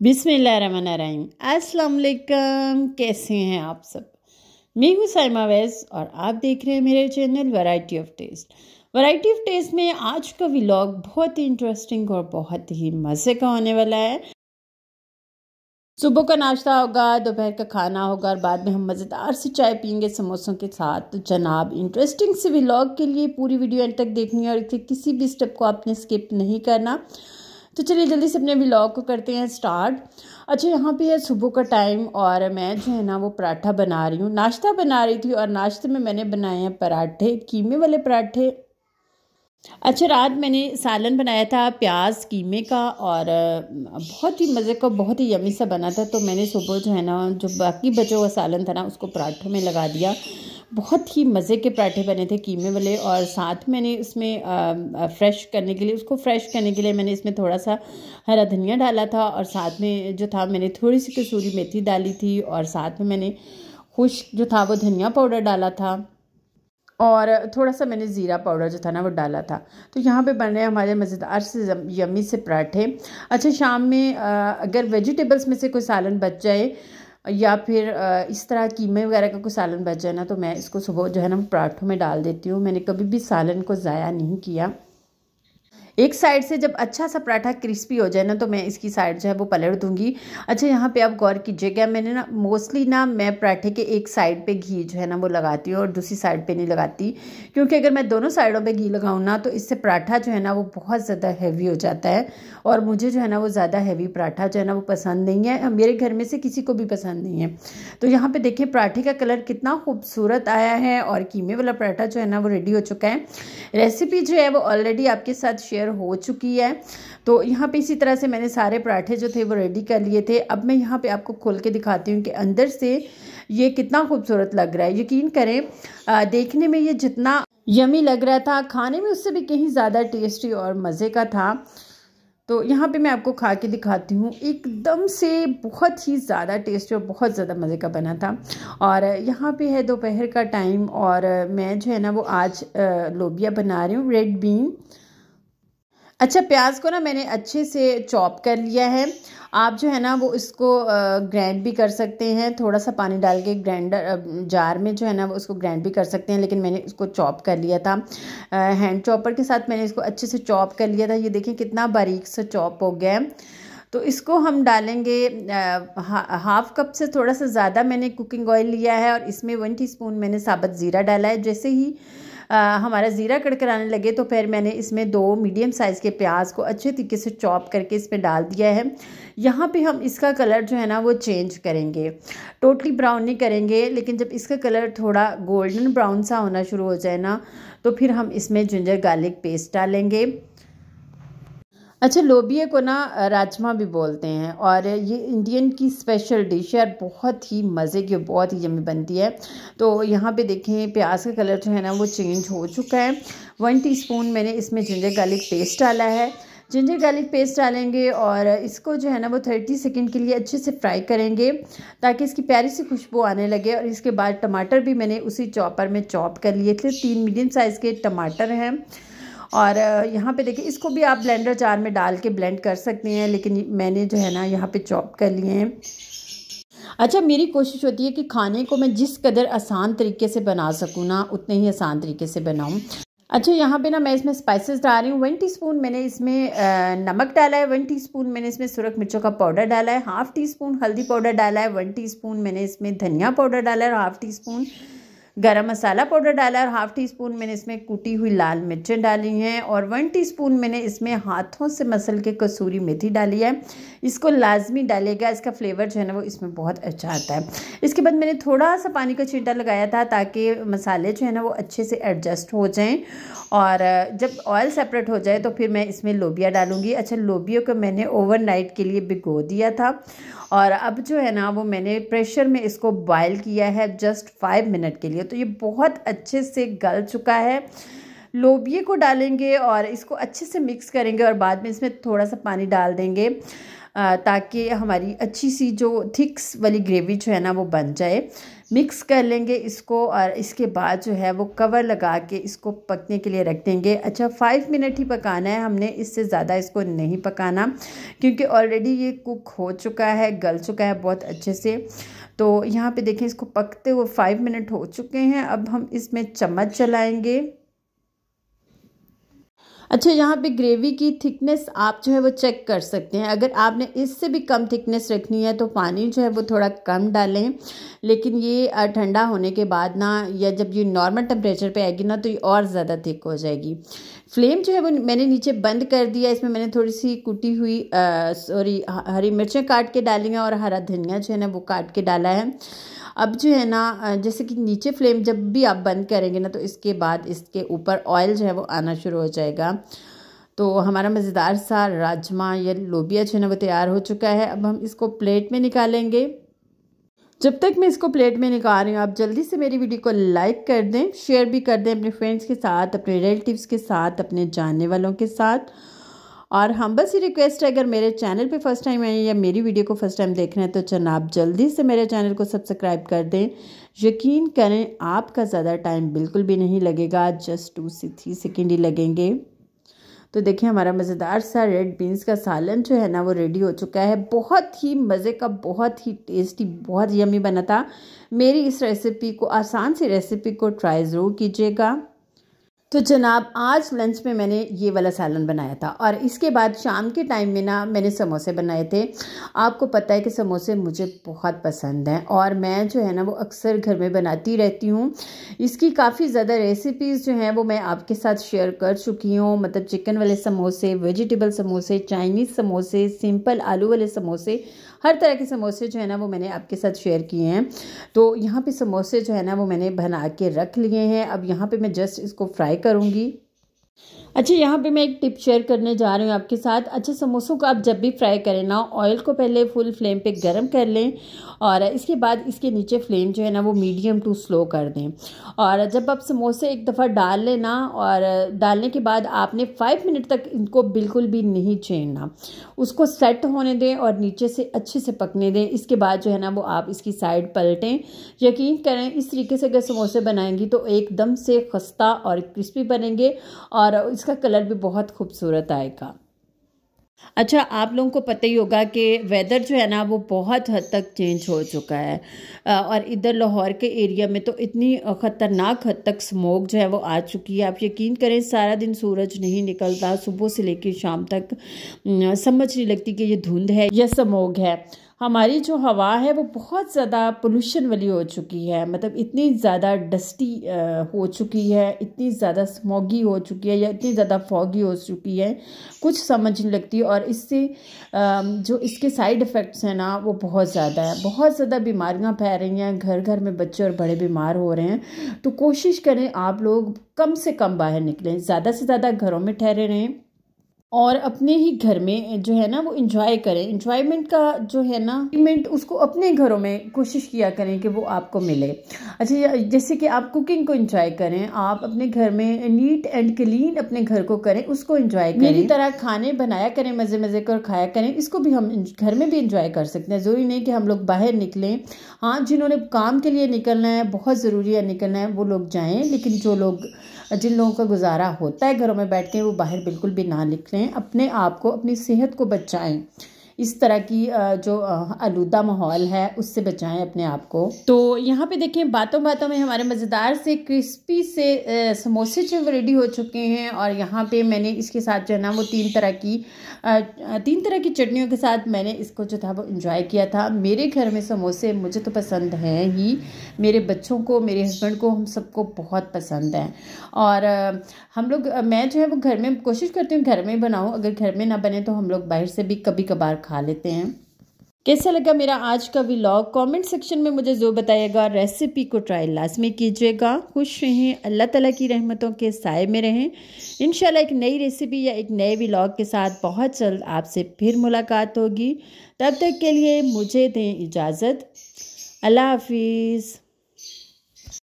बिस्मिल्लाहिर्रहमानिर्रहीम। अस्सलाम वालेकुम। कैसे हैं आप सब? मैं हूँ साइमा वैस और आप देख रहे हैं मेरे channel variety of taste. Variety of taste में आज का व्लॉग बहुत ही इंटरेस्टिंग और बहुत ही मज़े का होने वाला है। सुबह का नाश्ता होगा, दोपहर का खाना होगा और बाद में हम मज़ेदार से चाय पियेंगे समोसों के साथ। तो जनाब, इंटरेस्टिंग से व्लॉग के लिए पूरी वीडियो एंड तक देखनी है और किसी भी स्टेप को आपने स्किप नहीं करना। तो चलिए जल्दी से अपने व्लॉग को करते हैं स्टार्ट। अच्छा, यहाँ पे है सुबह का टाइम और मैं जो है ना वो पराठा बना रही हूँ, नाश्ता बना रही थी और नाश्ते में मैंने बनाए हैं पराठे, कीमे वाले पराठे। अच्छा, रात मैंने सालन बनाया था प्याज कीमे का और बहुत ही मज़े का, बहुत ही यमी सा बना था। तो मैंने सुबह जो है ना जो बाकी बचा हुआ सालन था ना उसको पराठों में लगा दिया। बहुत ही मज़े के पराठे बने थे कीमे वाले। और साथ मैंने इसमें फ्रेश करने के लिए, उसको फ्रेश करने के लिए मैंने इसमें थोड़ा सा हरा धनिया डाला था और साथ में जो था मैंने थोड़ी सी कसूरी मेथी डाली थी और साथ में मैंने खुश्क जो था वो धनिया पाउडर डाला था और थोड़ा सा मैंने ज़ीरा पाउडर जो था ना वो डाला था। तो यहाँ पे बन रहे हैं हमारे मज़ेदार से यम्मी से पराठे। अच्छा, शाम में अगर वेजिटेबल्स में से कोई सालन बच जाए या फिर इस तरह कीमे वगैरह का कोई सालन बच जाए ना तो मैं इसको सुबह जो है ना पराठों में डाल देती हूँ। मैंने कभी भी सालन को ज़ाया नहीं किया। एक साइड से जब अच्छा सा पराठा क्रिस्पी हो जाए ना तो मैं इसकी साइड जो है वो पलट दूंगी। अच्छा, यहाँ पे आप गौर कीजिएगा, मैंने ना मोस्टली ना मैं पराठे के एक साइड पे घी जो है ना वो लगाती हूँ और दूसरी साइड पे नहीं लगाती, क्योंकि अगर मैं दोनों साइडों पे घी लगाऊँ ना तो इससे पराठा जो है ना वो बहुत ज़्यादा हैवी हो जाता है और मुझे जो है ना वो ज़्यादा हैवी पराठा जो है ना वो पसंद नहीं है, मेरे घर में से किसी को भी पसंद नहीं है। तो यहाँ पर देखिए पराठे का कलर कितना खूबसूरत आया है और कीमे वाला पराठा जो है ना वो रेडी हो चुका है। रेसिपी जो है वो ऑलरेडी आपके साथ शेयर हो चुकी है। तो यहाँ पे इसी तरह से मैंने सारे पराठे जो थे वो रेडी कर लिए थे। अब मैं यहाँ पे आपको खोल के दिखाती हूँ कि अंदर से ये कितना खूबसूरत लग रहा है। यकीन करें, देखने में ये जितना यमी लग रहा था, खाने में उससे भी कहीं ज़्यादा टेस्टी और मज़े का था। तो यहाँ पे मैं आपको खा के दिखाती हूँ, एकदम से बहुत ही ज़्यादा टेस्टी और बहुत ज़्यादा मज़े का बना था। और यहाँ पे है दोपहर का टाइम और मैं जो है ना वो आज लोबिया बना रही हूँ, रेड बीन। अच्छा, प्याज को ना मैंने अच्छे से चॉप कर लिया है। आप जो है ना वो इसको ग्राइंड भी कर सकते हैं, थोड़ा सा पानी डाल के ग्राइंडर जार में जो है ना वो उसको ग्राइंड भी कर सकते हैं, लेकिन मैंने इसको चॉप कर लिया था हैंड चॉपर के साथ। मैंने इसको अच्छे से चॉप कर लिया था। ये देखिए कितना बारीक सा चॉप हो गया है। तो इसको हम डालेंगे हाफ कप से थोड़ा सा ज़्यादा मैंने कुकिंग ऑयल लिया है और इसमें 1 टीस्पून मैंने साबुत ज़ीरा डाला है। जैसे ही हमारा ज़ीरा कड़कड़ाने लगे तो फिर मैंने इसमें 2 मीडियम साइज़ के प्याज को अच्छे तरीके से चॉप करके इसमें डाल दिया है। यहाँ पे हम इसका कलर जो है ना वो चेंज करेंगे, टोटली ब्राउन नहीं करेंगे, लेकिन जब इसका कलर थोड़ा गोल्डन ब्राउन सा होना शुरू हो जाए ना तो फिर हम इसमें जिंजर गार्लिक पेस्ट डालेंगे। अच्छा, लोबिया को ना राजमा भी बोलते हैं और ये इंडियन की स्पेशल डिश है, बहुत ही मज़े की, बहुत ही यम्मी बनती है। तो यहाँ पे देखें प्याज का कलर जो है ना वो चेंज हो चुका है। 1 टीस्पून मैंने इसमें जिंजर गार्लिक पेस्ट डाला है। जिंजर गार्लिक पेस्ट डालेंगे और इसको जो है ना वो 30 सेकंड के लिए अच्छे से फ्राई करेंगे ताकि इसकी प्यारी सी खुशबू आने लगे। और इसके बाद टमाटर भी मैंने उसी चॉपर में चॉप कर लिए थे, 3 मीडियम साइज़ के टमाटर हैं। और यहाँ पे देखिए इसको भी आप ब्लेंडर जार में डाल के ब्लेंड कर सकते हैं, लेकिन मैंने जो है ना यहाँ पे चॉप कर लिए हैं। अच्छा, मेरी कोशिश होती है कि खाने को मैं जिस कदर आसान तरीके से बना सकूँ ना उतने ही आसान तरीके से बनाऊँ। अच्छा, यहाँ पे ना मैं इसमें स्पाइसेस डाल रही हूँ। 1 टीस्पून मैंने इसमें नमक डाला है, 1 टीस्पून मैंने इसमें सुरख मिर्चों का पाउडर डाला है, हाफ़ टीस्पून हल्दी पाउडर डाला है, 1 टीस्पून मैंने इसमें धनिया पाउडर डाला है और हाफ़ टीस्पून गरम मसाला पाउडर डाला है और हाफ़ टीस्पून मैंने इसमें कुटी हुई लाल मिर्चें डाली हैं और 1 टीस्पून मैंने इसमें हाथों से मसल के कसूरी मेथी डाली है। इसको लाजमी डालिएगा, इसका फ्लेवर जो है ना वो इसमें बहुत अच्छा आता है। इसके बाद मैंने थोड़ा सा पानी का छींटा लगाया था ताकि मसाले जो है ना वो अच्छे से एडजस्ट हो जाएं और जब ऑयल सेपरेट हो जाए तो फिर मैं इसमें लोबिया डालूँगी। अच्छा, लोबिया को मैंने ओवरनाइट के लिए भिगो दिया था और अब जो है ना वो मैंने प्रेशर में इसको बॉयल किया है जस्ट 5 मिनट के लिए। तो ये बहुत अच्छे से गल चुका है। लोबिया को डालेंगे और इसको अच्छे से मिक्स करेंगे और बाद में इसमें थोड़ा सा पानी डाल देंगे ताकि हमारी अच्छी सी जो थिक्स वाली ग्रेवी जो है ना वो बन जाए। मिक्स कर लेंगे इसको और इसके बाद जो है वो कवर लगा के इसको पकने के लिए रख देंगे। अच्छा 5 मिनट ही पकाना है हमने, इससे ज़्यादा इसको नहीं पकाना क्योंकि ऑलरेडी ये कुक हो चुका है, गल चुका है बहुत अच्छे से। तो यहाँ पे देखें इसको पकते हुए 5 मिनट हो चुके हैं। अब हम इसमें चम्मच चलाएंगे। अच्छा यहाँ पे ग्रेवी की थिकनेस आप जो है वो चेक कर सकते हैं। अगर आपने इससे भी कम थिकनेस रखनी है तो पानी जो है वो थोड़ा कम डालें, लेकिन ये ठंडा होने के बाद ना, या जब ये नॉर्मल टेम्परेचर पे आएगी ना, तो ये और ज़्यादा थिक हो जाएगी। फ्लेम जो है वो मैंने नीचे बंद कर दिया। इसमें मैंने थोड़ी सी कुटी हुई हरी मिर्चें काट के डाली हैं और हरा धनिया जो है ना वो काट के डाला है। अब जो है ना, जैसे कि नीचे फ्लेम जब भी आप बंद करेंगे ना, तो इसके बाद इसके ऊपर ऑयल जो है वो आना शुरू हो जाएगा। तो हमारा मज़ेदार सा राजमा या लोबिया जो है ना वो तैयार हो चुका है। अब हम इसको प्लेट में निकालेंगे। जब तक मैं इसको प्लेट में निकाल रही हूँ, आप जल्दी से मेरी वीडियो को लाइक कर दें, शेयर भी कर दें अपने फ्रेंड्स के साथ, अपने रिलेटिव्स के साथ, अपने जानने वालों के साथ। और हम बस ये रिक्वेस्ट है, अगर मेरे चैनल पे फर्स्ट टाइम आए या मेरी वीडियो को फर्स्ट टाइम देख रहे हैं तो जनाब जल्दी से मेरे चैनल को सब्सक्राइब कर दें। यकीन करें आपका ज़्यादा टाइम बिल्कुल भी नहीं लगेगा, जस्ट 2 से 3 सेकेंड ही लगेंगे। तो देखिए हमारा मज़ेदार सा रेड बीन्स का सालन जो है ना वो रेडी हो चुका है। बहुत ही मज़े का, बहुत ही टेस्टी, बहुत यम्मी बना था। मेरी इस रेसिपी को, आसान सी रेसिपी को ट्राई ज़रूर कीजिएगा। तो जनाब आज लंच में मैंने ये वाला सालन बनाया था और इसके बाद शाम के टाइम में ना मैंने समोसे बनाए थे। आपको पता है कि समोसे मुझे बहुत पसंद हैं और मैं जो है ना वो अक्सर घर में बनाती रहती हूँ। इसकी काफ़ी ज़्यादा रेसिपीज़ जो हैं वो मैं आपके साथ शेयर कर चुकी हूँ। मतलब चिकन वाले समोसे, वेजिटेबल समोसे, चाइनीज़ समोसे, सिंपल आलू वाले समोसे, हर तरह के समोसे जो है ना वो मैंने आपके साथ शेयर किए हैं। तो यहाँ पे समोसे जो है ना वो मैंने बना के रख लिए हैं। अब यहाँ पे मैं जस्ट इसको फ्राई करूँगी। अच्छा यहाँ पे मैं एक टिप शेयर करने जा रही हूँ आपके साथ। अच्छा समोसों को आप जब भी फ्राई करें ना, ऑयल को पहले फुल फ्लेम पे गरम कर लें और इसके बाद इसके नीचे फ्लेम जो है ना वो मीडियम टू स्लो कर दें। और जब आप समोसे एक दफ़ा डाल लें ना, और डालने के बाद आपने 5 मिनट तक इनको बिल्कुल भी नहीं छेड़ना, उसको सेट होने दें और नीचे से अच्छे से पकने दें। इसके बाद जो है ना वो आप इसकी साइड पलटें। यकीन करें इस तरीके से अगर समोसे बनाएंगी तो एकदम से खस्ता और क्रिस्पी बनेंगे और इसका कलर भी बहुत खूबसूरत आएगा। अच्छा आप लोगों को पता ही होगा कि वेदर जो है ना वो बहुत हद तक चेंज हो चुका है और इधर लाहौर के एरिया में तो इतनी ख़तरनाक हद तक स्मोक जो है वो आ चुकी है। आप यकीन करें सारा दिन सूरज नहीं निकलता, सुबह से लेकर शाम तक समझ नहीं लगती कि ये धुंध है या स्मोक है। हमारी जो हवा है वो बहुत ज़्यादा पोल्यूशन वाली हो चुकी है। मतलब इतनी ज़्यादा डस्टी हो चुकी है, इतनी ज़्यादा स्मॉगी हो चुकी है या इतनी ज़्यादा फॉगी हो चुकी है, कुछ समझ नहीं लगती। और इससे जो इसके साइड इफ़ेक्ट्स हैं ना वो बहुत ज़्यादा है, बहुत ज़्यादा बीमारियां फैल रही हैं, घर घर में बच्चे और बड़े बीमार हो रहे हैं। तो कोशिश करें आप लोग कम से कम बाहर निकलें, ज़्यादा से ज़्यादा घरों में ठहरे रहें और अपने ही घर में जो है ना वो इंजॉय करें। इंजॉयमेंट का जो है ना इवेंट उसको अपने घरों में कोशिश किया करें कि वो आपको मिले। अच्छा जैसे कि आप कुकिंग को इंजॉय करें, आप अपने घर में नीट एंड क्लीन अपने घर को करें, उसको इंजॉय करें। मेरी तरह खाने बनाया करें, मज़े मज़े कर खाया करें। इसको भी हम घर में भी इंजॉय कर सकते हैं, ज़रूरी नहीं कि हम लोग बाहर निकलें। हाँ जिन्होंने काम के लिए निकलना है, बहुत ज़रूरी है निकलना है, वो लोग जाएँ। लेकिन जिन लोगों का गुजारा होता है घरों में बैठ के, वो बाहर बिल्कुल भी ना निकलें। अपने आप को, अपनी सेहत को बचाएं, इस तरह की जो आलूदा माहौल है उससे बचाएं अपने आप को। तो यहाँ पे देखें बातों बातों में हमारे मज़ेदार से क्रिस्पी से समोसे जो रेडी हो चुके हैं। और यहाँ पे मैंने इसके साथ जो है ना वो तीन तरह की चटनियों के साथ मैंने इसको जो था वो इंजॉय किया था। मेरे घर में समोसे मुझे तो पसंद हैं ही, मेरे बच्चों को, मेरे हस्बैंड को, हम सबको बहुत पसंद हैं। और हम लोग, मैं जो है वो घर में कोशिश करती हूँ घर में बनाऊँ, अगर घर में ना बने तो हम लोग बाहर से भी कभी कभार खा लेते हैं। कैसा लगा मेरा आज का व्लॉग कमेंट सेक्शन में मुझे ज़रूर बताइएगा। रेसिपी को ट्राई लाजमी कीजिएगा। खुश रहें, अल्लाह ताला की रहमतों के साए में रहें। इंशाल्लाह एक नई रेसिपी या एक नए व्लॉग के साथ बहुत जल्द आपसे फिर मुलाकात होगी। तब तक के लिए मुझे दें इजाज़त। अल्लाह हाफिज़।